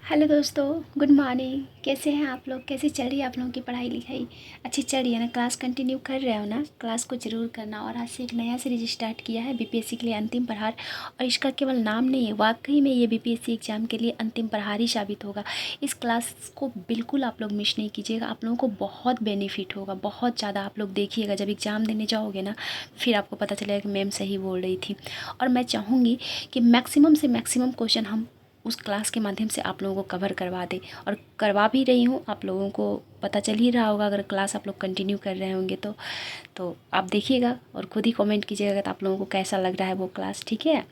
Hello दोस्तों, good morning. कैसे हैं आप लोग? कैसे चल रही है आप लोगों की पढ़ाई लिखाई? अच्छी चल रही है ना? क्लास कंटिन्यू कर रहे हो ना? क्लास को ज़रूर करना। और आज से एक नया सीरीज स्टार्ट किया है बीपीएससी के लिए अंतिम प्रहार। और इसका केवल नाम नहीं है, वाकई में ये बीपीएससी एग्ज़ाम के लिए अंतिम प्रहार ही साबित होगा। इस क्लास को बिल्कुल आप लोग मिस नहीं कीजिएगा, आप लोगों को बहुत बेनिफिट होगा, बहुत ज़्यादा। आप लोग देखिएगा, जब एग्ज़ाम देने जाओगे ना, फिर आपको पता चलेगा कि मैम सही बोल रही थी। और मैं चाहूँगी कि मैक्सिमम से मैक्सिमम क्वेश्चन हम उस क्लास के माध्यम से आप लोगों को कवर करवा दें, और करवा भी रही हूँ। आप लोगों को पता चल ही रहा होगा, अगर क्लास आप लोग कंटिन्यू कर रहे होंगे तो आप देखिएगा और खुद ही कमेंट कीजिएगा कि आप लोगों को कैसा लग रहा है वो क्लास। ठीक है,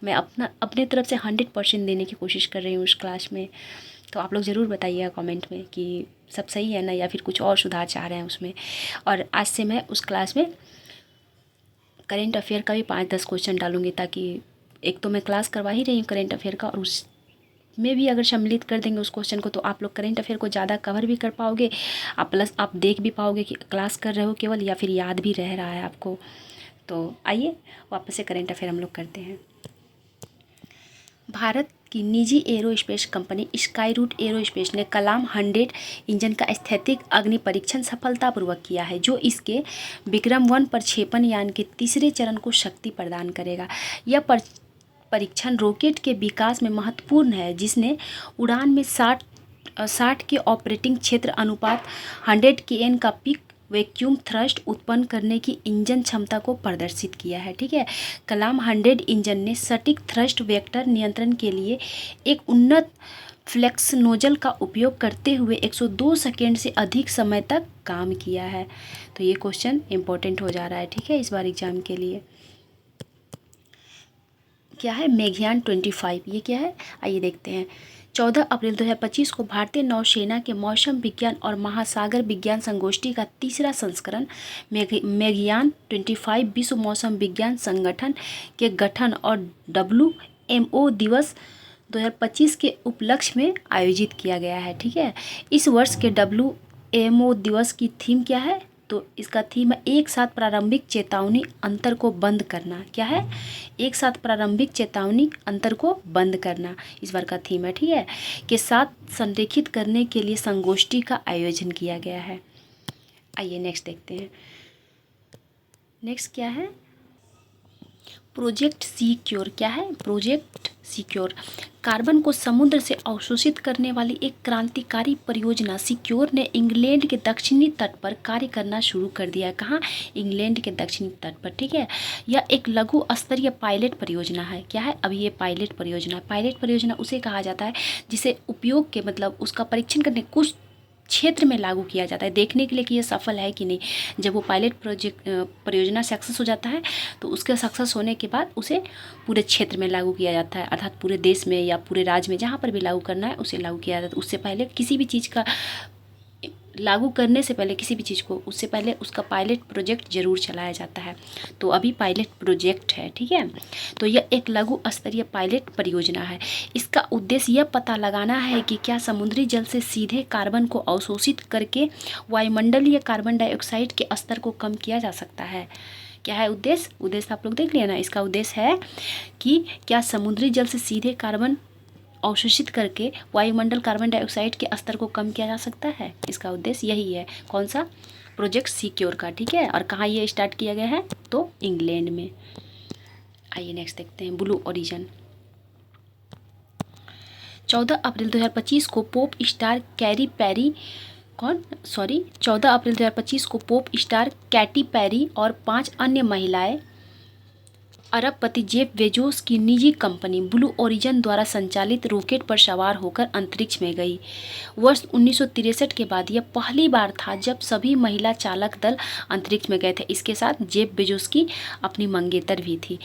मैं अपने तरफ से 100% देने की कोशिश कर रही हूँ उस क्लास में। तो आप लोग ज़रूर बताइएगा कमेंट में कि सब सही है ना, या फिर कुछ और सुधार चाह रहे हैं उसमें। और आज से मैं उस क्लास में करेंट अफेयर का भी 5-10 क्वेश्चन डालूंगी, ताकि एक तो मैं क्लास करवा ही रही हूँ करेंट अफेयर का, और उस में भी अगर सम्मिलित कर देंगे उस क्वेश्चन को, तो आप लोग करेंट अफेयर को ज़्यादा कवर भी कर पाओगे। आप प्लस आप देख भी पाओगे कि क्लास कर रहे हो केवल, या फिर याद भी रह रहा है आपको। तो आइए वापस से करेंट अफेयर हम लोग करते हैं। भारत की निजी aerospace company Skyroot Aerospace ने कलाम 100 इंजन का स्थैतिक अग्नि परीक्षण सफलतापूर्वक किया है, जो इसके विक्रम-1 प्रक्षेपण यान के तीसरे चरण को शक्ति प्रदान करेगा। यह परीक्षण रॉकेट के विकास में महत्वपूर्ण है, जिसने उड़ान में 60 के ऑपरेटिंग क्षेत्र अनुपात 100 kN का पीक वैक्यूम थ्रस्ट उत्पन्न करने की इंजन क्षमता को प्रदर्शित किया है। ठीक है, कलाम 100 इंजन ने सटीक थ्रस्ट वेक्टर नियंत्रण के लिए एक उन्नत फ्लेक्स नोजल का उपयोग करते हुए 102 सेकेंड से अधिक समय तक काम किया है। तो ये क्वेश्चन इंपॉर्टेंट हो जा रहा है, ठीक है, इस बार एग्जाम के लिए। क्या है मेघयान 25? ये क्या है, आइए देखते हैं। 14 अप्रैल 2025 को भारतीय नौसेना के मौसम विज्ञान और महासागर विज्ञान संगोष्ठी का तीसरा संस्करण मेघयान 25 विश्व मौसम विज्ञान संगठन के गठन और WMO दिवस 2025 के उपलक्ष्य में आयोजित किया गया है। ठीक है, इस वर्ष के WMO दिवस की थीम क्या है? तो इसका थीम है एक साथ प्रारंभिक चेतावनी अंतर को बंद करना। क्या है? एक साथ प्रारंभिक चेतावनी अंतर को बंद करना इस बार का थीम है। ठीक है, के साथ संरेखित करने के लिए संगोष्ठी का आयोजन किया गया है। आइए नेक्स्ट देखते हैं। नेक्स्ट क्या है? Project secure. क्या है? प्रोजेक्ट सिक्योर कार्बन को समुद्र से अवशोषित करने वाली एक क्रांतिकारी परियोजना सिक्योर ने इंग्लैंड के दक्षिणी तट पर कार्य करना शुरू कर दिया है। कहाँ? इंग्लैंड के दक्षिणी तट पर। ठीक है, यह एक लघु स्तरीय पायलट परियोजना है। क्या है? अभी ये पायलट परियोजना है। पायलट परियोजना उसे कहा जाता है जिसे उपयोग के मतलब उसका परीक्षण करने कुछ क्षेत्र में लागू किया जाता है, देखने के लिए कि ये सफल है कि नहीं। जब वो पायलट परियोजना सक्सेस हो जाता है, तो उसके सक्सेस होने के बाद उसे पूरे क्षेत्र में लागू किया जाता है, अर्थात पूरे देश में या पूरे राज्य में जहाँ पर भी लागू करना है उसे लागू किया जाता है। उससे पहले किसी भी चीज़ का लागू करने से पहले, किसी भी चीज़ को, उससे पहले उसका पायलट प्रोजेक्ट जरूर चलाया जाता है। तो अभी पायलट प्रोजेक्ट है। ठीक है, तो यह एक लघु स्तरीय पायलट परियोजना है। इसका उद्देश्य यह पता लगाना है कि क्या समुद्री जल से सीधे कार्बन को अवशोषित करके वायुमंडलीय कार्बन डाइऑक्साइड के स्तर को कम किया जा सकता है। क्या है उद्देश्य? उद्देश्य आप लोग देख लिया ना। इसका उद्देश्य है कि क्या समुद्री जल से सीधे कार्बन अवशोषित करके वायुमंडल कार्बन डाइऑक्साइड के स्तर को कम किया जा सकता है। इसका उद्देश्य यही है। कौन सा? प्रोजेक्ट सिक्योर का। ठीक है, और कहाँ ये स्टार्ट किया गया है? तो इंग्लैंड में। आइए नेक्स्ट देखते हैं। Blue origin. 14 अप्रैल 2025 को पोप स्टार कैरी पैरी 14 अप्रैल 2025 को पोप स्टार कैटी पैरी और 5 अन्य महिलाएं अरबपति जेफ बेजोस की निजी कंपनी ब्लू ओरिजिन द्वारा संचालित रॉकेट पर सवार होकर अंतरिक्ष में गई। वर्ष 1963 के बाद यह पहली बार था जब सभी महिला चालक दल अंतरिक्ष में गए थे। इसके साथ जेफ बेजोस की अपनी मंगेतर भी थी।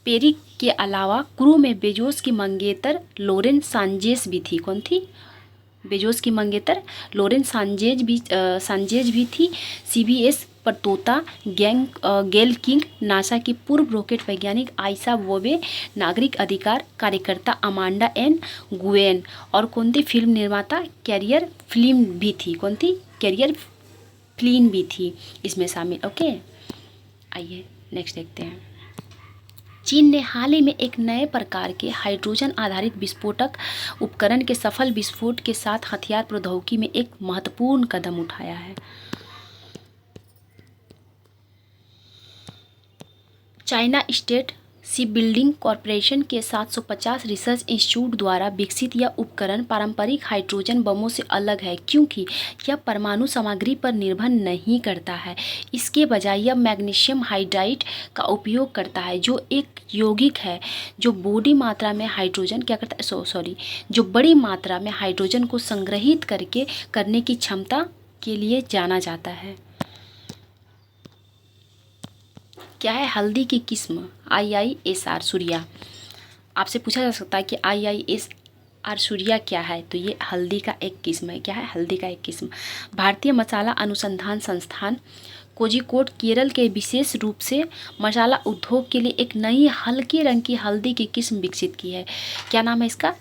पेरी के अलावा क्रू में बेजोस की मंगेतर लोरेन सांजेस भी थी। कौन थी? बेजोस की मंगेतर लोरेन सांजेज भी थी। CBS पर तोता गेल किंग, नासा की पूर्व रॉकेट वैज्ञानिक आयशा वोबे, नागरिक अधिकार कार्यकर्ता अमांडा एन गुएन, और कौन थी? फिल्म निर्माता कैरियर फिल्म भी थी। कौन थी? कैरियर फिल्म भी थी इसमें शामिल। ओके, आइए नेक्स्ट देखते हैं। चीन ने हाल ही में एक नए प्रकार के हाइड्रोजन आधारित विस्फोटक उपकरण के सफल विस्फोट के साथ हथियार प्रौद्योगिकी में एक महत्वपूर्ण कदम उठाया है। चाइना स्टेट शिपबिल्डिंग कॉरपोरेशन के 750 रिसर्च इंस्टीट्यूट द्वारा विकसित यह उपकरण पारंपरिक हाइड्रोजन बमों से अलग है क्योंकि यह परमाणु सामग्री पर निर्भर नहीं करता है। इसके बजाय यह मैग्नीशियम हाइड्राइड का उपयोग करता है जो एक यौगिक है जो बड़ी मात्रा में हाइड्रोजन जो बड़ी मात्रा में हाइड्रोजन को संग्रहित करने की क्षमता के लिए जाना जाता है। क्या है हल्दी की किस्म? IISR सूर्या। आपसे पूछा जा सकता है कि IISR सूर्या क्या है, तो ये हल्दी का एक किस्म है। क्या है? हल्दी का एक किस्म। भारतीय मसाला अनुसंधान संस्थान कोझिकोड केरल के विशेष रूप से मसाला उद्योग के लिए एक नई हल्के रंग की हल्दी की किस्म विकसित की है। क्या नाम है इसका?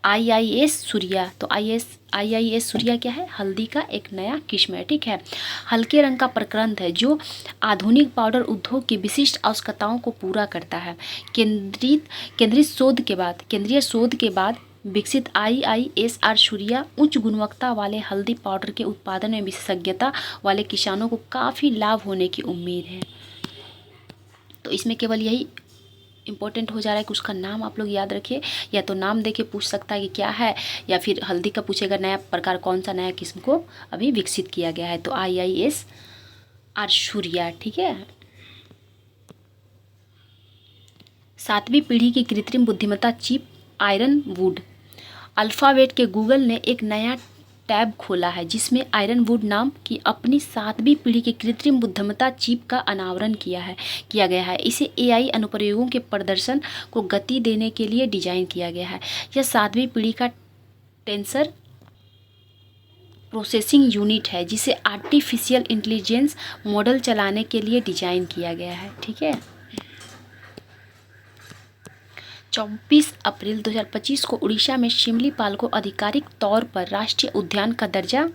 IIS सूर्या। तो IIS सूर्या क्या है? हल्दी का एक नया किस्म है। ठीक है, हल्के रंग का प्रक्रंद है जो आधुनिक पाउडर उद्योग की विशिष्ट आवश्यकताओं को पूरा करता है। केंद्रीय शोध के बाद विकसित IISR सूर्या उच्च गुणवत्ता वाले हल्दी पाउडर के उत्पादन में विशेषज्ञता वाले किसानों को काफ़ी लाभ होने की उम्मीद है। तो इसमें केवल यही इम्पोर्टेंट हो जा रहा है कि उसका नाम आप लोग याद रखिए, या तो नाम देके पूछ सकता है कि क्या है, या फिर हल्दी का पूछेगा नया प्रकार कौन सा नया किस्म को अभी विकसित किया गया है। तो IISR सूर्या। ठीक है, 7वीं पीढ़ी की कृत्रिम बुद्धिमत्ता चिप आयरनवुड। अल्फ़ाबेट के गूगल ने एक नया टैब खोला है जिसमें आयरनवुड नाम की अपनी 7वीं पीढ़ी की कृत्रिम बुद्धिमत्ता चिप का अनावरण किया गया है। इसे AI अनुप्रयोगों के प्रदर्शन को गति देने के लिए डिजाइन किया गया है। यह 7वीं पीढ़ी का टेंसर प्रोसेसिंग यूनिट है जिसे आर्टिफिशियल इंटेलिजेंस मॉडल चलाने के लिए डिजाइन किया गया है। ठीक है, 24 अप्रैल 2025 को उड़ीसा में शिमलीपाल को आधिकारिक तौर पर राष्ट्रीय उद्यान का दर्जा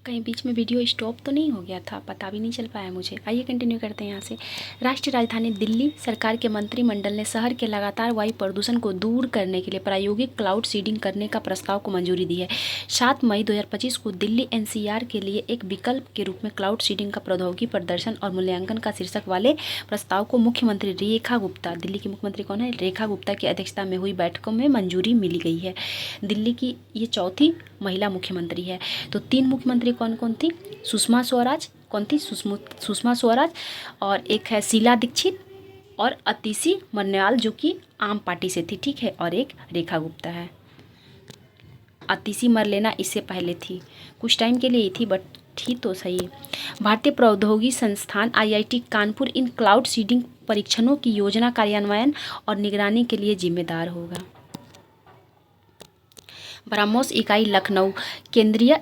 कहीं बीच में वीडियो स्टॉप तो नहीं हो गया था, पता भी नहीं चल पाया मुझे। आइए कंटिन्यू करते हैं यहाँ से। राष्ट्रीय राजधानी दिल्ली सरकार के मंत्रिमंडल ने शहर के लगातार वायु प्रदूषण को दूर करने के लिए प्रायोगिक क्लाउड सीडिंग करने का प्रस्ताव को मंजूरी दी है। 7 मई 2025 को दिल्ली NCR के लिए एक विकल्प के रूप में क्लाउड सीडिंग का प्रौद्योगिकी प्रदर्शन और मूल्यांकन का शीर्षक वाले प्रस्ताव को मुख्यमंत्री रेखा गुप्ता, दिल्ली की मुख्यमंत्री कौन है? रेखा गुप्ता की अध्यक्षता में हुई बैठकों में मंजूरी मिली गई है। दिल्ली की ये चौथी महिला मुख्यमंत्री है। तो 3 मुख्यमंत्री कौन कौन थी? सुषमा स्वराज। कौन थी? सुषमा स्वराज। और एक है शीला दीक्षित और अतिशी मन्याल जो कि आम पार्टी से थी। ठीक है, और एक रेखा गुप्ता है। अतिशी मरलेना इससे पहले थी, कुछ टाइम के लिए ही थी बट थी तो सही। भारतीय प्रौद्योगिकी संस्थान IIT कानपुर इन क्लाउड सीडिंग परीक्षणों की योजना कार्यान्वयन और निगरानी के लिए जिम्मेदार होगा। ब्रह्मोस इकाई लखनऊ। केंद्रीय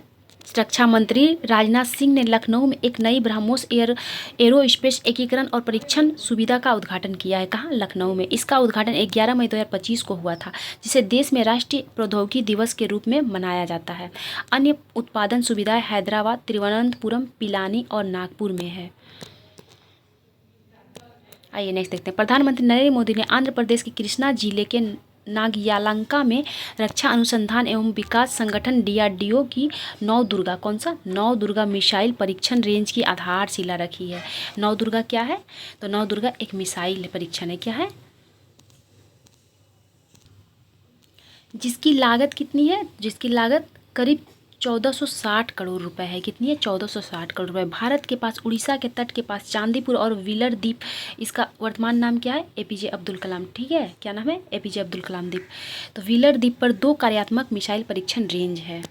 रक्षा मंत्री राजनाथ सिंह ने लखनऊ में एक नई ब्रह्मोस एरोस्पेस एकीकरण और परीक्षण सुविधा का उद्घाटन किया है। कहाँ? लखनऊ में। इसका उद्घाटन 11 मई 2025 को हुआ था जिसे देश में राष्ट्रीय प्रौद्योगिकी दिवस के रूप में मनाया जाता है। अन्य उत्पादन सुविधाएं हैदराबाद, तिरुवनंतपुरम, पिलानी और नागपुर में है। आइए नेक्स्ट देखते हैं। प्रधानमंत्री नरेंद्र मोदी ने आंध्र प्रदेश के कृष्णा जिले के नागयालंका में रक्षा अनुसंधान एवं विकास संगठन DRDO की नवदुर्गा, कौन सा? नवदुर्गा मिसाइल परीक्षण रेंज की आधारशिला रखी है। नवदुर्गा क्या है? तो नवदुर्गा एक मिसाइल परीक्षण है। क्या है? जिसकी लागत कितनी है? जिसकी लागत करीब 1460 करोड़ रुपए है। कितनी है? 1460 करोड़ रुपए। भारत के पास उड़ीसा के तट के पास चांदीपुर और व्हीलर द्वीप, इसका वर्तमान नाम क्या है? APJ अब्दुल कलाम। ठीक है, क्या नाम है? APJ अब्दुल कलाम द्वीप। तो व्हीलर द्वीप पर 2 कार्यात्मक मिसाइल परीक्षण रेंज है।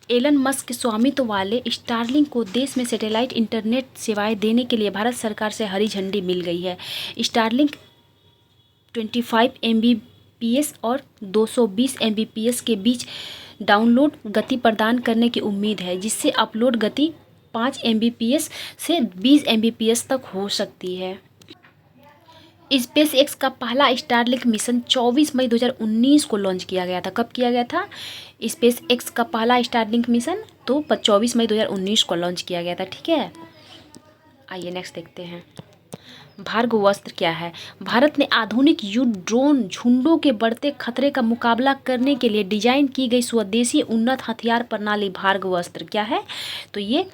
एलन मस्क के स्वामित्व वाले स्टारलिंक को देश में सैटेलाइट इंटरनेट सेवाएं देने के लिए भारत सरकार से हरी झंडी मिल गई है। स्टारलिंक 25 Mbps और 220 Mbps के बीच डाउनलोड गति प्रदान करने की उम्मीद है, जिससे अपलोड गति 5 Mbps से 20 Mbps तक हो सकती है। स्पेस एक्स का पहला स्टारलिंक मिशन 24 मई 2019 को लॉन्च किया गया था। कब किया गया था स्पेस एक्स का पहला स्टारलिंक मिशन? तो 24 मई 2019 को लॉन्च किया गया था। ठीक है, आइए नेक्स्ट देखते हैं। भार्गवस्त्र क्या है? भारत ने आधुनिक युद्ध ड्रोन झुंडों के बढ़ते खतरे का मुकाबला करने के लिए डिजाइन की गई स्वदेशी उन्नत हथियार प्रणाली भार्गवस्त्र क्या है? तो ये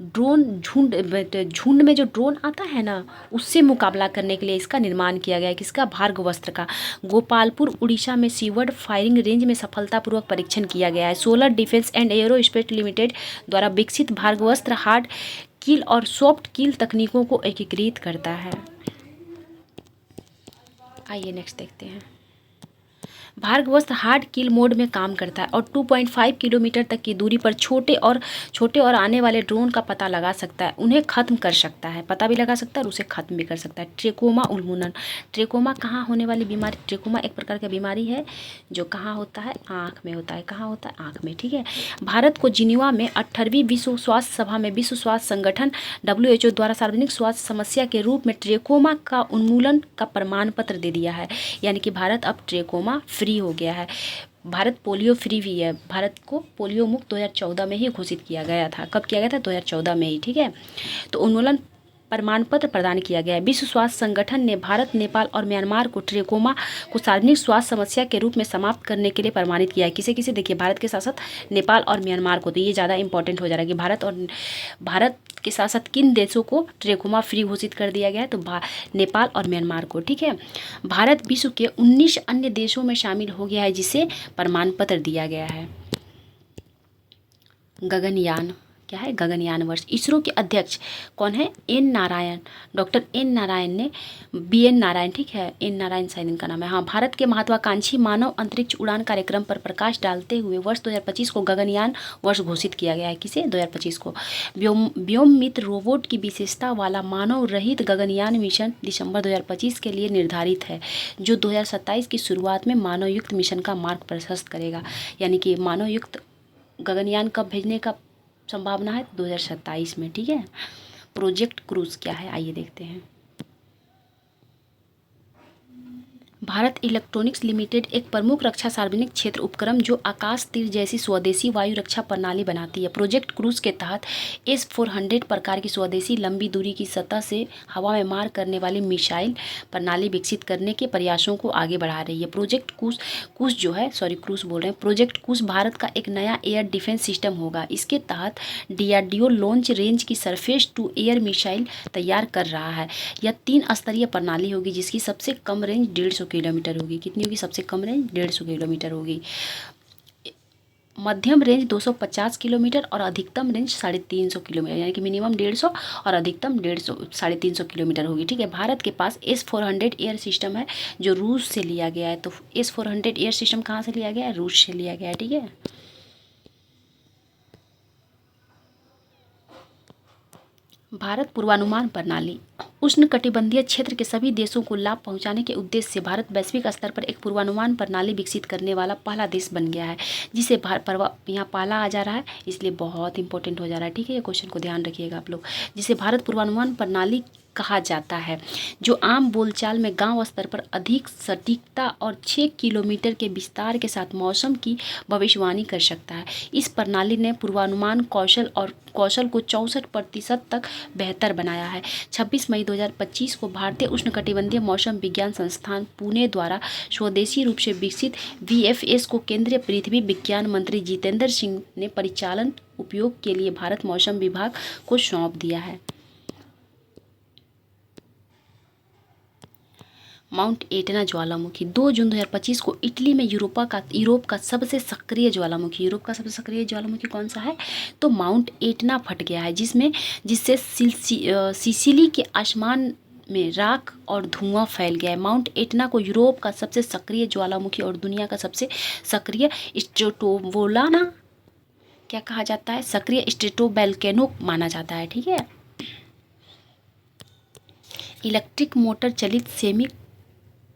ड्रोन झुंड में जो ड्रोन आता है ना, उससे मुकाबला करने के लिए इसका निर्माण किया गया है। किसका? भार्गवस्त्र का। गोपालपुर उड़ीसा में सीवर्ड फायरिंग रेंज में सफलतापूर्वक परीक्षण किया गया है। Solar defence and aerospace limited द्वारा विकसित भार्गवस्त्र हार्ड किल और सॉफ्ट किल तकनीकों को एकीकृत करता है। आइए नेक्स्ट देखते हैं। भार्गवस्त्र हार्ड किल मोड में काम करता है और 2.5 किलोमीटर तक की दूरी पर छोटे और आने वाले ड्रोन का पता लगा सकता है, उन्हें खत्म कर सकता है, पता भी लगा सकता है और उसे खत्म भी कर सकता है। ट्रेकोमा उन्मूलन। ट्रेकोमा कहाँ होने वाली बीमारी? ट्रेकोमा एक प्रकार की बीमारी है जो कहाँ होता है? आँख में होता है। कहाँ होता है? आँख में। ठीक है, भारत को जिनेवा में 18वीं विश्व स्वास्थ्य सभा में विश्व स्वास्थ्य संगठन WHO द्वारा सार्वजनिक स्वास्थ्य समस्या के रूप में ट्रेकोमा का उन्मूलन का प्रमाण पत्र दे दिया है। यानी कि भारत अब ट्रेकोमा फ्री हो गया है। भारत पोलियो फ्री भी है। भारत को पोलियो मुक्त 2014 में ही घोषित किया गया था। कब किया गया था? 2014 में ही। ठीक है, तो उन्मूलन प्रमाण पत्र प्रदान किया गया है। विश्व स्वास्थ्य संगठन ने भारत, नेपाल और म्यांमार को ट्रेकोमा को सार्वजनिक स्वास्थ्य समस्या के रूप में समाप्त करने के लिए प्रमाणित किया है। किसे किसे? देखिए, भारत के साथ साथ नेपाल और म्यांमार को। तो ये ज़्यादा इंपॉर्टेंट हो जा रहा है कि भारत के साथ साथ किन देशों को ट्रेकोमा फ्री घोषित कर दिया गया है? तो नेपाल और म्यांमार को। ठीक है, भारत विश्व के 19 अन्य देशों में शामिल हो गया है जिसे प्रमाण पत्र दिया गया है। गगनयान क्या है? गगनयान वर्ष। इसरो के अध्यक्ष कौन है? N Narayan. Doctor N Narayan ने BN नारायण। ठीक है, एन नारायण शायद इनका नाम है। हाँ, भारत के महत्वाकांक्षी मानव अंतरिक्ष उड़ान कार्यक्रम पर प्रकाश डालते हुए वर्ष 2025 को गगनयान वर्ष घोषित किया गया है। किसे? 2025 को। व्योम मित्र रोबोट की विशेषता वाला मानव रहित गगनयान मिशन दिसंबर 2025 के लिए निर्धारित है, जो 2027 की शुरुआत में मानवयुक्त मिशन का मार्ग प्रशस्त करेगा। यानी कि मानवयुक्त गगनयान कब भेजने का संभावना है? 2027 में। ठीक है, प्रोजेक्ट क्रूज क्या है? आइए देखते हैं। भारत इलेक्ट्रॉनिक्स लिमिटेड एक प्रमुख रक्षा सार्वजनिक क्षेत्र उपक्रम जो आकाश तीर जैसी स्वदेशी वायु रक्षा प्रणाली बनाती है। प्रोजेक्ट क्रूज के तहत S-400 प्रकार की स्वदेशी लंबी दूरी की सतह से हवा में मार करने वाली मिसाइल प्रणाली विकसित करने के प्रयासों को आगे बढ़ा रही है। प्रोजेक्ट क्रूज जो है, क्रूज बोल रहे हैं। प्रोजेक्ट क्रूज भारत का एक नया एयर डिफेंस सिस्टम होगा। इसके तहत DRDO लॉन्च रेंज की सरफेस टू एयर मिसाइल तैयार कर रहा है। यह 3 स्तरीय प्रणाली होगी जिसकी सबसे कम रेंज 150 किलोमीटर होगी। कितनी होगी? सबसे कम रेंज 150 किलोमीटर होगी। मध्यम रेंज 250 किलोमीटर और अधिकतम रेंज 350 किलोमीटर, यानी कि मिनिमम 150 और अधिकतम 350 किलोमीटर होगी। ठीक है, भारत के पास S-400 एयर सिस्टम है जो रूस से लिया गया है। तो S-400 एयर सिस्टम कहाँ से लिया गया है? रूस से लिया गया है। ठीक है, भारत पूर्वानुमान प्रणाली। उष्णकटिबंधीय क्षेत्र के सभी देशों को लाभ पहुंचाने के उद्देश्य से भारत वैश्विक स्तर पर एक पूर्वानुमान प्रणाली विकसित करने वाला पहला देश बन गया है, जिसे यहाँ पहला आ जा रहा है, इसलिए बहुत इंपॉर्टेंट हो जा रहा है। ठीक है, ये क्वेश्चन को ध्यान रखिएगा आप लोग। जिसे भारत पूर्वानुमान प्रणाली कहा जाता है, जो आम बोलचाल में गांव स्तर पर अधिक सटीकता और 6 किलोमीटर के विस्तार के साथ मौसम की भविष्यवाणी कर सकता है। इस प्रणाली ने पूर्वानुमान कौशल को 64% तक बेहतर बनाया है। 26 मई 2025 को भारतीय उष्णकटिबंधीय मौसम विज्ञान संस्थान पुणे द्वारा स्वदेशी रूप से विकसित VFS को केंद्रीय पृथ्वी विज्ञान मंत्री जितेंद्र सिंह ने परिचालन उपयोग के लिए भारत मौसम विभाग को सौंप दिया है। माउंट एटना ज्वालामुखी 2 जून 2025 को इटली में यूरोप का सबसे सक्रिय ज्वालामुखी कौन सा है? तो माउंट एटना फट गया है, जिससे सिसिली के आसमान में राख और धुआं फैल गया है। माउंट एटना को यूरोप का सबसे सक्रिय ज्वालामुखी और दुनिया का सबसे सक्रिय स्ट्रेटोवोलाना क्या कहा जाता है? सक्रिय स्ट्रेटोवोल्केनो माना जाता है। ठीक है, इलेक्ट्रिक मोटर चलित semi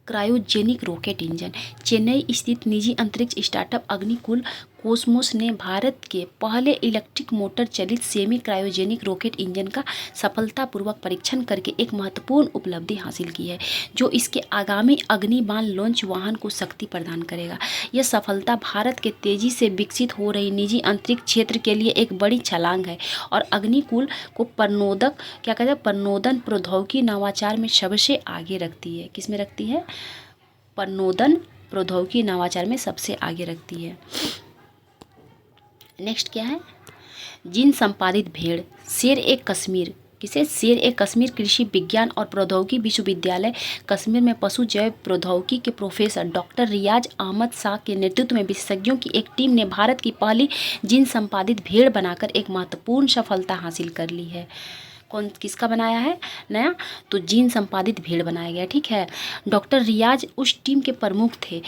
cryogenic rocket engine. Chennai स्थित निजी अंतरिक्ष स्टार्टअप अग्निकुल कोसमोस ने भारत के पहले इलेक्ट्रिक मोटर चलित सेमी क्रायोजेनिक रॉकेट इंजन का सफलतापूर्वक परीक्षण करके एक महत्वपूर्ण उपलब्धि हासिल की है, जो इसके आगामी अग्निबाण लॉन्च वाहन को शक्ति प्रदान करेगा। यह सफलता भारत के तेजी से विकसित हो रही निजी अंतरिक्ष क्षेत्र के लिए एक बड़ी छलांग है और अग्निकुल को प्रणोदन प्रौद्योगिकी नवाचार में सबसे आगे रखती है। किस में रखती है? प्रणोदन प्रौद्योगिकी नवाचार में सबसे आगे रखती है। नेक्स्ट क्या है? जीन संपादित भेड़। शेर ए कश्मीर। किसे? शेर ए कश्मीर कृषि विज्ञान और प्रौद्योगिकी विश्वविद्यालय कश्मीर में पशु जैव प्रौद्योगिकी के प्रोफेसर डॉक्टर रियाज अहमद शाह के नेतृत्व में विशेषज्ञों की एक टीम ने भारत की पहली जीन संपादित भेड़ बनाकर एक महत्वपूर्ण सफलता हासिल कर ली है। किसका बनाया है नया? तो जीन संपादित भेड़ बनाया गया। ठीक है। डॉक्टर रियाज उस टीम के प्रमुख थे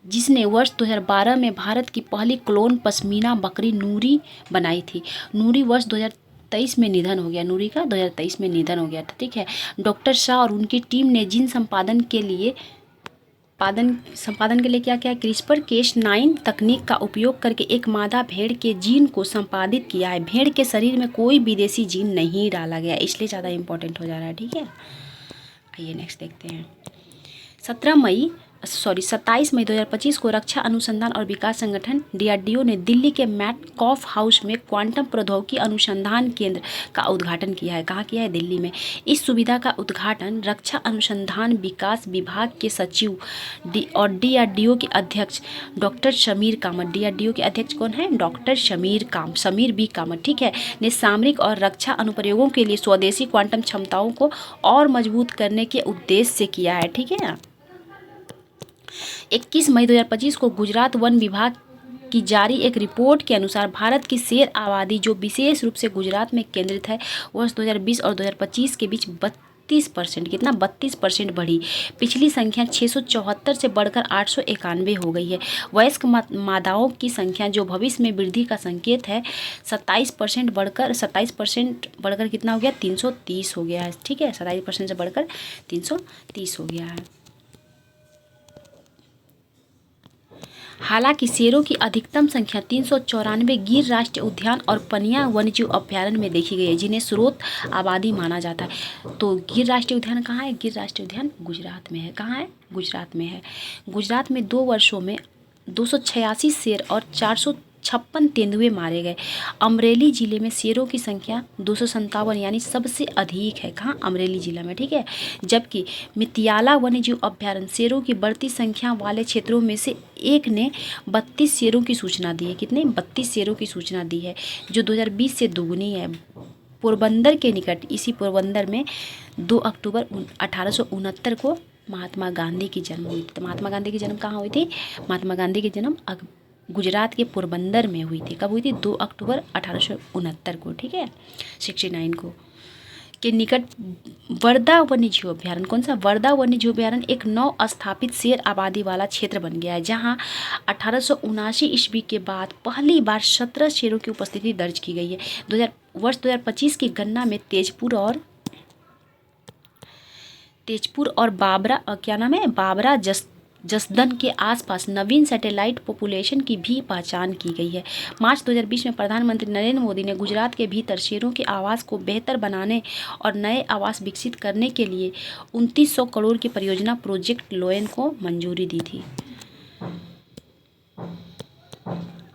जिसने वर्ष 2012 में भारत की पहली क्लोन पश्मीना बकरी नूरी बनाई थी। नूरी वर्ष 2023 में निधन हो गया। नूरी का 2023 में निधन हो गया था। ठीक है। डॉक्टर शाह और उनकी टीम ने जीन संपादन के लिए क्या क्या क्रिस्पर Cas9 तकनीक का उपयोग करके एक मादा भेड़ के जीन को संपादित किया है। भेड़ के शरीर में कोई विदेशी जीन नहीं डाला गया, इसलिए ज़्यादा इंपॉर्टेंट हो जा रहा है। ठीक है। आइए नेक्स्ट देखते हैं। 27 मई 2025 को रक्षा अनुसंधान और विकास संगठन DRDO ने दिल्ली के मैटकॉफ हाउस में क्वांटम प्रौद्योगिकी अनुसंधान केंद्र का उद्घाटन किया है। कहाँ किया है? दिल्ली में। इस सुविधा का उद्घाटन रक्षा अनुसंधान विकास विभाग के सचिव और DRDO के अध्यक्ष डॉक्टर समीर कामत। DRDO के अध्यक्ष कौन है? Doctor Sameer B Kamat. ठीक है। ने सामरिक और रक्षा अनुप्रयोगों के लिए स्वदेशी क्वांटम क्षमताओं को और मजबूत करने के उद्देश्य से किया है। ठीक है। 21 मई 2025 को गुजरात वन विभाग की जारी एक रिपोर्ट के अनुसार भारत की शेर आबादी, जो विशेष रूप से गुजरात में केंद्रित है, वर्ष 2020 और 2025 के बीच 32% कितना 32% बढ़ी। पिछली संख्या 674 से बढ़कर 891 हो गई है। वयस्क मादाओं की संख्या, जो भविष्य में वृद्धि का संकेत है, 27% बढ़कर कितना हो गया? 330 हो गया है। ठीक है। 27% से बढ़कर 330 हो गया है। हालांकि शेरों की अधिकतम संख्या 394 गिर राष्ट्रीय उद्यान और पनिया वन्यजीव अभ्यारण्य में देखी गई है, जिन्हें स्रोत आबादी माना जाता है। तो गिर राष्ट्रीय उद्यान कहाँ है? गिर राष्ट्रीय उद्यान गुजरात में है। कहाँ है? गुजरात में है। गुजरात में 2 वर्षों में 286 शेर और 456 तेंदुए मारे गए। अमरेली जिले में शेरों की संख्या 257 यानी सबसे अधिक है। कहाँ? अमरेली जिला में। ठीक है। जबकि मितियाला वन्यजीव अभ्यारण्य शेरों की बढ़ती संख्या वाले क्षेत्रों में से एक ने 32 शेरों की सूचना दी है। कितने? 32 शेरों की सूचना दी है, जो 2020 से दोगुनी है। पोरबंदर के निकट, इसी पोरबंदर में 2 अक्टूबर 1869 को महात्मा गांधी की जन्म हुई थी। तो महात्मा गांधी की जन्म कहाँ हुई थी? महात्मा गांधी की जन्म गुजरात के पोरबंदर में हुई थी। कब हुई थी? 2 अक्टूबर 1869 को। ठीक है। 69 को के निकट वर्धा वन्यजीव अभ्यारण्य। कौन सा? वर्धा वन्यजीव अभ्यारण्य एक नव स्थापित शेर आबादी वाला क्षेत्र बन गया है, जहां 1879 ईस्वी के बाद पहली बार 17 शेरों की उपस्थिति दर्ज की गई है। वर्ष 2025 की गणना में तेजपुर और बाबरा जसदन के आसपास नवीन सैटेलाइट पॉपुलेशन की भी पहचान की गई है। मार्च 2020 में प्रधानमंत्री नरेंद्र मोदी ने गुजरात के भीतर शेरों के आवास को बेहतर बनाने और नए आवास विकसित करने के लिए 2900 करोड़ की परियोजना प्रोजेक्ट लोयन को मंजूरी दी थी।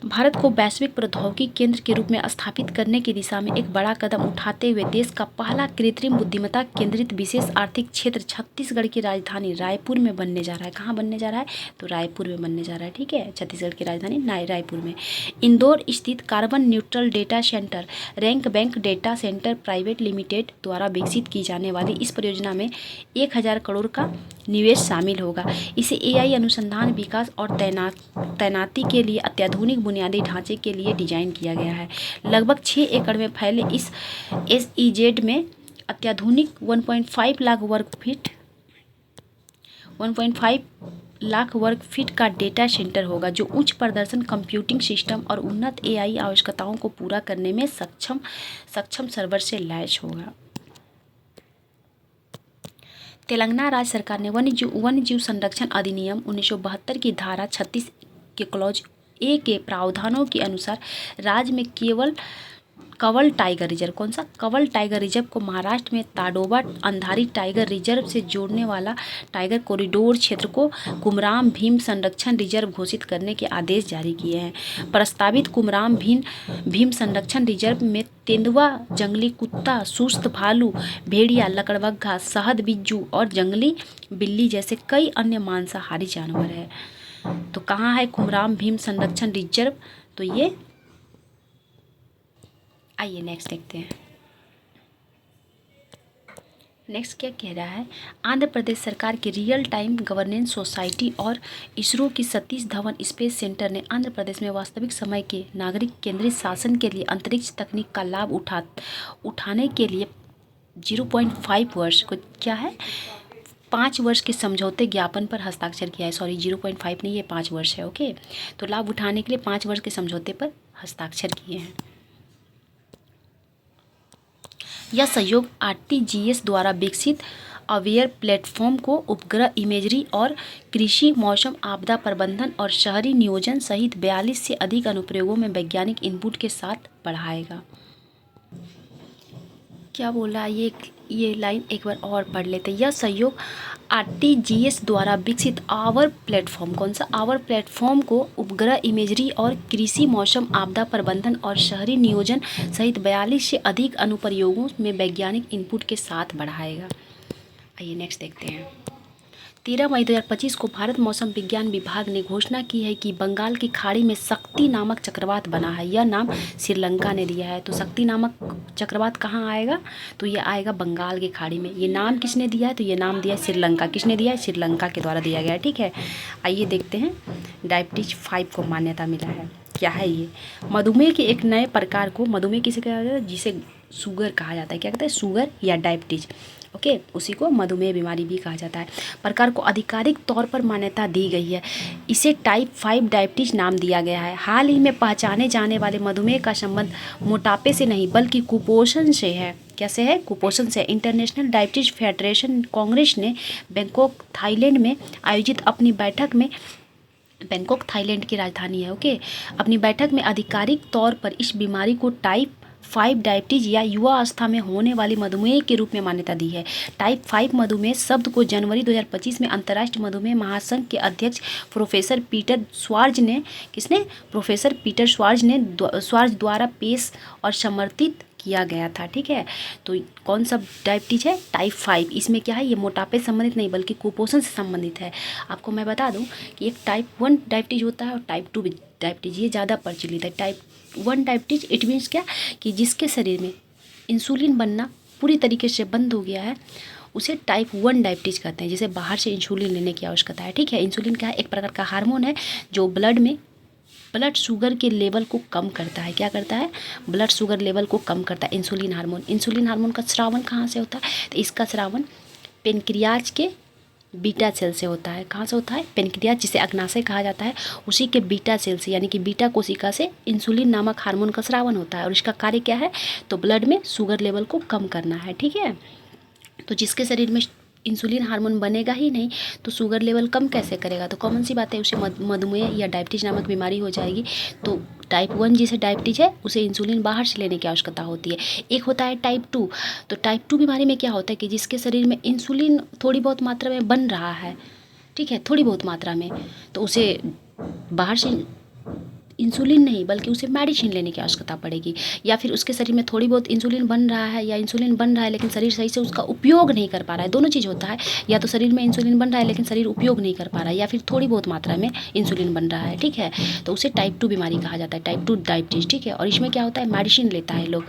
भारत को वैश्विक प्रौद्योगिकी केंद्र के रूप में स्थापित करने की दिशा में एक बड़ा कदम उठाते हुए देश का पहला कृत्रिम बुद्धिमत्ता केंद्रित विशेष आर्थिक क्षेत्र छत्तीसगढ़ की राजधानी रायपुर में बनने जा रहा है। कहाँ बनने जा रहा है? तो रायपुर में बनने जा रहा है। ठीक है। छत्तीसगढ़ की राजधानी रायपुर में। इंदौर स्थित carbon neutral data centre rank bank data centre private limited द्वारा विकसित की जाने वाली इस परियोजना में 1000 करोड़ का निवेश शामिल होगा। इसे AI अनुसंधान विकास और तैनाती के लिए अत्याधुनिक बुनियादी ढांचे के लिए डिजाइन किया गया है। लगभग 6 एकड़ में फैले इस SEZ में अत्याधुनिक 1.5 लाख वर्ग फीट का डेटा सेंटर होगा, जो उच्च प्रदर्शन कंप्यूटिंग सिस्टम और उन्नत AI आवश्यकताओं को पूरा करने में सक्षम सर्वर से लैस होगा। तेलंगाना राज्य सरकार ने वन्यजीव संरक्षण अधिनियम 1972 की धारा 36 के क्लॉज ए के प्रावधानों के अनुसार राज्य में केवल कंवल टाइगर रिजर्व, कौन सा कंवल टाइगर रिजर्व को महाराष्ट्र में ताडोबा अंधारी टाइगर रिजर्व से जोड़ने वाला टाइगर कॉरिडोर क्षेत्र को कुमराम भीम संरक्षण रिजर्व घोषित करने के आदेश जारी किए हैं। प्रस्तावित कुमराम भीम संरक्षण रिजर्व में तेंदुआ, जंगली कुत्ता, सुस्त भालू, भेड़िया, लकड़बग्घा, शहद बिज्जू और जंगली बिल्ली जैसे कई अन्य मांसाहारी जानवर है। तो कहाँ है कुमराम भीम संरक्षण रिजर्व? तो ये, आइए नेक्स्ट देखते हैं। नेक्स्ट क्या कह रहा है, आंध्र प्रदेश सरकार की रियल टाइम गवर्नेंस सोसाइटी और इसरो की सतीश धवन स्पेस सेंटर ने आंध्र प्रदेश में वास्तविक समय के नागरिक केंद्रित शासन के लिए अंतरिक्ष तकनीक का लाभ उठाने के लिए 0.5 वर्ष को क्या है 5 वर्ष के समझौते ज्ञापन पर हस्ताक्षर किया है। सॉरी 0.5 नहीं, ये 5 वर्ष है। ओके, तो लाभ उठाने के लिए 5 वर्ष के समझौते पर हस्ताक्षर किए हैं। यह सहयोग आरटीजीएस द्वारा विकसित अवेयर प्लेटफॉर्म को उपग्रह इमेजरी और कृषि, मौसम, आपदा प्रबंधन और शहरी नियोजन सहित 42 से अधिक अनुप्रयोगों में वैज्ञानिक इनपुट के साथ बढ़ाएगा। क्या बोला ये लाइन एक बार और पढ़ लेते। यह सहयोग आरटीजीएस द्वारा विकसित आवर प्लेटफॉर्म, कौन सा आवर प्लेटफॉर्म को उपग्रह इमेजरी और कृषि, मौसम, आपदा प्रबंधन और शहरी नियोजन सहित 42 से अधिक अनुप्रयोगों में वैज्ञानिक इनपुट के साथ बढ़ाएगा। आइए नेक्स्ट देखते हैं। 13 मई 2025 को भारत मौसम विज्ञान विभाग ने घोषणा की है कि बंगाल की खाड़ी में शक्ति नामक चक्रवात बना है। यह नाम श्रीलंका ने दिया है। तो शक्ति नामक चक्रवात कहाँ आएगा? तो ये आएगा बंगाल की खाड़ी में। ये नाम किसने दिया है? तो ये नाम दिया है श्रीलंका। किसने दिया है? श्रीलंका के द्वारा दिया गया है। ठीक है, आइए देखते हैं। डायबिटीज 5 को मान्यता मिला है। क्या है ये? मधुमेह के एक नए प्रकार को, मधुमेह किसे कहा जाता है? जिसे शुगर कहा जाता है। क्या कहते हैं? शुगर या डायबिटीज। ओके, उसी को मधुमेह बीमारी भी कहा जाता है। प्रकार को आधिकारिक तौर पर मान्यता दी गई है। इसे टाइप 5 डायबिटीज नाम दिया गया है। हाल ही में पहचाने जाने वाले मधुमेह का संबंध मोटापे से नहीं बल्कि कुपोषण से है। कैसे है? कुपोषण से। इंटरनेशनल डायबिटीज फेडरेशन कांग्रेस ने बैंकॉक थाईलैंड में आयोजित अपनी बैठक में, बैंकॉक थाईलैंड की राजधानी है, ओके, अपनी बैठक में आधिकारिक तौर पर इस बीमारी को टाइप 5 डायबिटीज या युवा अवस्था में होने वाली मधुमेह के रूप में मान्यता दी है। टाइप 5 मधुमेह शब्द को जनवरी 2025 में अंतर्राष्ट्रीय मधुमेह महासंघ के अध्यक्ष प्रोफेसर पीटर स्वार्ज ने, किसने? प्रोफेसर पीटर स्वार्ज द्वारा पेश और समर्थित किया गया था। ठीक है, तो कौन सा डायबिटीज है? टाइप 5। इसमें क्या है? ये मोटापे संबंधित नहीं बल्कि कुपोषण से संबंधित है। आपको मैं बता दूं कि एक टाइप 1 डायबिटीज होता है और टाइप 2 डायबिटीज, ये ज़्यादा प्रचलित है। टाइप 1 डायबिटीज इट मीन्स क्या कि जिसके शरीर में इंसुलिन बनना पूरी तरीके से बंद हो गया है, उसे टाइप 1 डायबिटीज कहते हैं, जिसे बाहर से इंसुलिन लेने की आवश्यकता है। ठीक है, इंसुलिन क्या है? एक प्रकार का हार्मोन है जो ब्लड शुगर के लेवल को कम करता है। क्या करता है? ब्लड शुगर लेवल को कम करता है इंसुलिन हार्मोन। इंसुलिन हार्मोन का स्रावन कहाँ से होता है? तो इसका स्रावन पेनक्रियाज के बीटा सेल से होता है। कहाँ से होता है? पेनक्रियाज, जिसे अग्नाशय कहा जाता है, उसी के बीटा सेल से, यानी कि बीटा कोशिका से इंसुलिन नामक हार्मोन का स्रावन होता है। और इसका कार्य क्या है? तो ब्लड में शुगर लेवल को कम करना है। ठीक है, तो जिसके शरीर में इंसुलिन हार्मोन बनेगा ही नहीं तो शुगर लेवल कम कैसे करेगा? तो कॉमन सी बात है, उसे मधुमेह या डायबिटीज नामक बीमारी हो जाएगी। तो टाइप 1 जिसे डायबिटीज है उसे इंसुलिन बाहर से लेने की आवश्यकता होती है। एक होता है टाइप 2। तो टाइप 2 बीमारी में क्या होता है कि जिसके शरीर में इंसुलिन थोड़ी बहुत मात्रा में बन रहा है, ठीक है, थोड़ी बहुत मात्रा में, तो उसे बाहर से इंसुलिन नहीं बल्कि उसे मेडिसिन लेने की आवश्यकता पड़ेगी। या फिर उसके शरीर में थोड़ी बहुत इंसुलिन बन रहा है या इंसुलिन बन रहा है लेकिन शरीर सही से उसका उपयोग नहीं कर पा रहा है। दोनों चीज़ होता है, या तो शरीर में इंसुलिन बन रहा है लेकिन शरीर उपयोग नहीं कर पा रहा है, या फिर थोड़ी बहुत मात्रा में इंसुलिन बन रहा है। ठीक है, तो उसे टाइप 2 बीमारी कहा जाता है, टाइप 2 डायबिटीज। ठीक है, और इसमें क्या होता है? मेडिसिन लेता है लोग।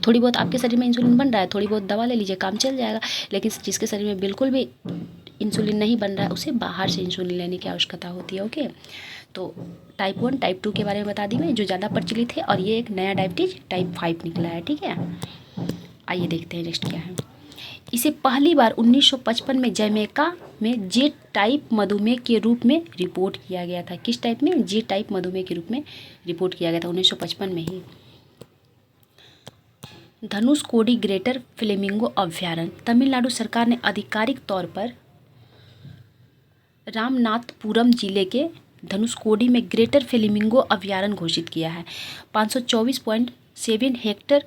थोड़ी बहुत आपके शरीर में इंसुलिन बन रहा है, थोड़ी बहुत दवा ले लीजिए, काम चल जाएगा। लेकिन जिसके शरीर में बिल्कुल भी इंसुलिन नहीं बन रहा है उसे बाहर से इंसुलिन लेने की आवश्यकता होती है। ओके, तो टाइप 1 टाइप 2 के बारे में बता दी मैं, जो ज़्यादा प्रचलित है, और ये एक नया डायबिटीज टाइप 5 निकला है। ठीक है, आइए देखते हैं नेक्स्ट क्या है। इसे पहली बार 1955 में जमैका में जे टाइप मधुमेह के रूप में रिपोर्ट किया गया था। किस टाइप में? जे टाइप मधुमेह के रूप में रिपोर्ट किया गया था 1955 में ही। धनुषकोडी ग्रेटर फ्लेमिंगो अभ्यारण्य तमिलनाडु सरकार ने आधिकारिक तौर पर रामनाथपुरम जिले के धनुषकोडी में ग्रेटर फ्लेमिंगो अभयारण्य घोषित किया है। 524.7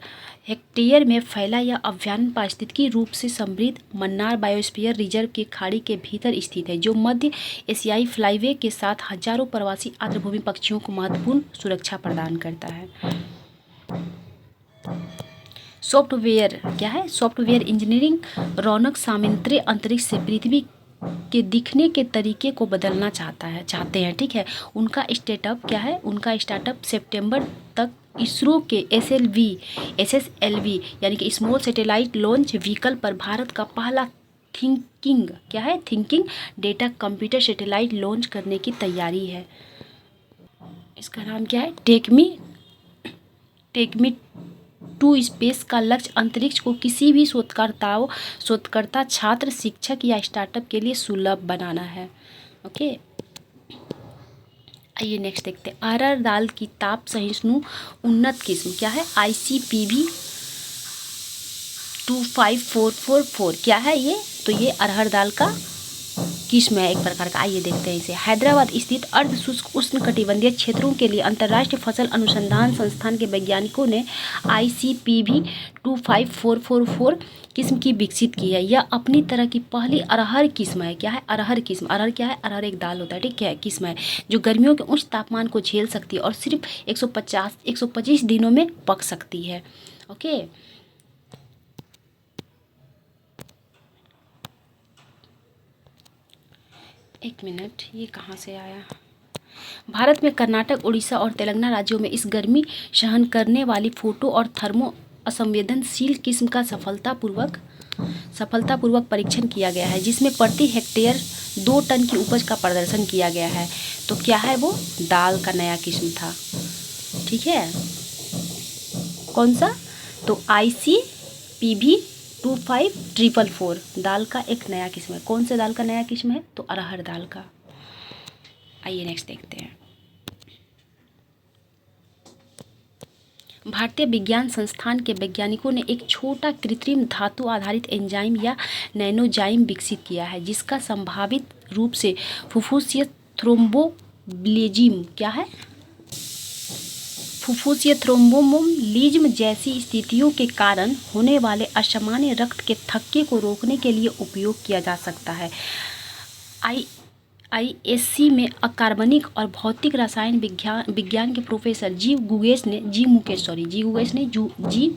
हेक्टेयर में फैला यह अभयारण्य पारिस्थितिकी रूप से समृद्ध मन्नार बायोस्फीयर रिजर्व की खाड़ी के भीतर स्थित है, जो मध्य एशियाई फ्लाईवे के साथ हजारों प्रवासी आर्द्रभूमि पक्षियों को महत्वपूर्ण सुरक्षा प्रदान करता है। सॉफ्टवेयर क्या है? सॉफ्टवेयर इंजीनियरिंग रौनक सामंतरे अंतरिक्ष से पृथ्वी के दिखने के तरीके को बदलना चाहते हैं। ठीक है, उनका स्टार्टअप क्या है? उनका स्टार्टअप सितंबर तक इसरो के SSLV यानी कि स्मॉल सैटेलाइट लॉन्च व्हीकल पर भारत का पहला thinking data computer satellite launch करने की तैयारी है। इसका नाम क्या है? टेकमी टू स्पेस का लक्ष्य अंतरिक्ष को किसी भी शोधकर्ता, छात्र, शिक्षक या स्टार्टअप के लिए सुलभ बनाना है। ओके, आइए नेक्स्ट देखते हैं। अरहर दाल की ताप सहिष्णु उन्नत किस्म क्या है? ICPB 25444 क्या है ये? तो ये अरहर दाल का किस्म है एक प्रकार का। आइए देखते हैं इसे। हैदराबाद स्थित अर्ध शुष्क उष्णकटिबंधीय क्षेत्रों के लिए अंतर्राष्ट्रीय फसल अनुसंधान संस्थान के वैज्ञानिकों ने ICPB 25444 किस्म की विकसित की है। यह अपनी तरह की पहली अरहर किस्म है। क्या है? अरहर किस्म। अरहर क्या है? अरहर एक दाल होता है, ठीक है, किस्म है जो गर्मियों के उच्च तापमान को झेल सकती है और सिर्फ 125 दिनों में पक सकती है। ओके, एक मिनट, ये कहाँ से आया? भारत में कर्नाटक, उड़ीसा और तेलंगाना राज्यों में इस गर्मी सहन करने वाली फोटो और थर्मो असंवेदनशील किस्म का सफलतापूर्वक परीक्षण किया गया है, जिसमें प्रति हेक्टेयर 2 टन की उपज का प्रदर्शन किया गया है। तो क्या है वो? दाल का नया किस्म था। ठीक है, कौन सा? तो ICPB 25444 दाल का एक नया किस्म है। कौन से दाल का नया किस्म है? तो अरहर दाल का। आइए नेक्स्ट देखते हैं। भारतीय विज्ञान संस्थान के वैज्ञानिकों ने एक छोटा कृत्रिम धातु आधारित एंजाइम या नैनोजाइम विकसित किया है, जिसका संभावित रूप से फुफ्फुसीय थ्रोम्बोलिज्म क्या है? फुफ्फुसीय थ्रोम्बोलिज्म जैसी स्थितियों के कारण होने वाले असामान्य रक्त के थक्के को रोकने के लिए उपयोग किया जा सकता है। ISC में अकार्बनिक और भौतिक रसायन विज्ञान के प्रोफेसर जी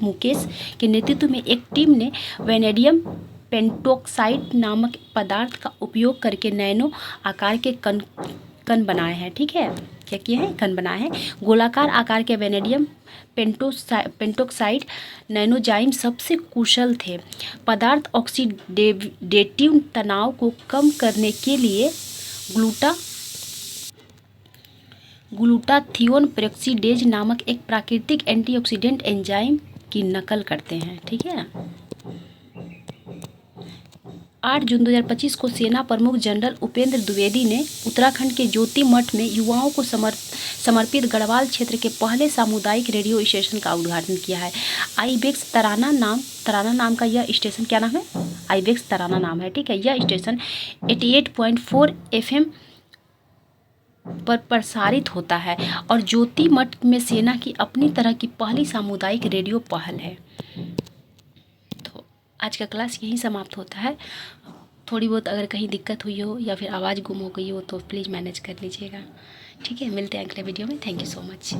मुकेश के नेतृत्व में एक टीम ने वैनेडियम पेंटोक्साइड नामक पदार्थ का उपयोग करके नैनो आकार के कण बनाए हैं। ठीक है, क्या किए हैं? कण बनाए हैं। गोलाकार आकार के वैनेडियम पेंटोक्साइड नैनोजाइम सबसे कुशल थे। पदार्थ ऑक्सीडेटिव तनाव को कम करने के लिए ग्लूटाथियोन पेरोक्सीडेज नामक एक प्राकृतिक एंटीऑक्सीडेंट एंजाइम की नकल करते हैं। ठीक है, 8 जून 2025 को सेना प्रमुख जनरल उपेंद्र द्विवेदी ने उत्तराखंड के ज्योति मठ में युवाओं को समर्पित गढ़वाल क्षेत्र के पहले सामुदायिक रेडियो स्टेशन का उद्घाटन किया है। आईबेक्स तराना नाम का यह स्टेशन क्या नाम है? आईबेक्स तराना नाम है। ठीक है, यह स्टेशन 88.4 FM पर प्रसारित होता है और ज्योति मठ में सेना की अपनी तरह की पहली सामुदायिक रेडियो पहल है। तो आज का क्लास यहीं समाप्त होता है। थोड़ी बहुत अगर कहीं दिक्कत हुई हो या फिर आवाज़ गुम हो गई हो तो प्लीज़ मैनेज कर लीजिएगा। ठीक है, मिलते हैं अगले वीडियो में। Thank you so much.